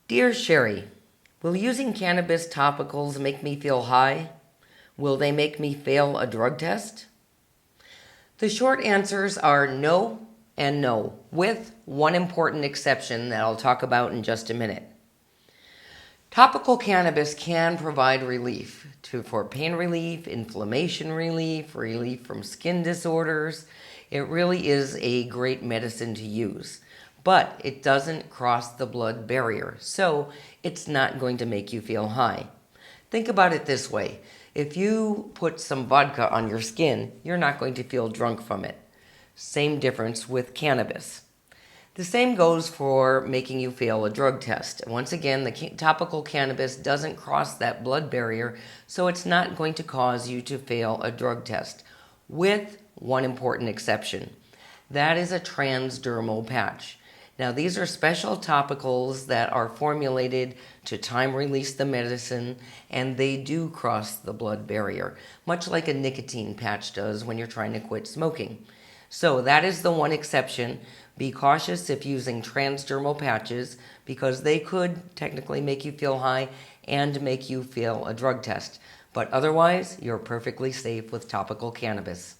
Dear Cheri, will using cannabis topicals make me feel high? Will they make me fail a drug test? The short answers are no and no, with one important exception that I'll talk about in just a minute. Topical cannabis can provide relief for pain relief, inflammation relief, relief from skin disorders. It really is a great medicine to use, but it doesn't cross the blood barrier, so it's not going to make you feel high. Think about it this way. If you put some vodka on your skin, you're not going to feel drunk from it. Same difference with cannabis. The same goes for making you fail a drug test. Once again, the topical cannabis doesn't cross that blood barrier, so it's not going to cause you to fail a drug test, with one important exception. That is a transdermal patch. Now, these are special topicals that are formulated to time release the medicine, and they do cross the blood barrier, much like a nicotine patch does when you're trying to quit smoking. So that is the one exception. Be cautious if using transdermal patches, because they could technically make you feel high and make you fail a drug test. But otherwise, you're perfectly safe with topical cannabis.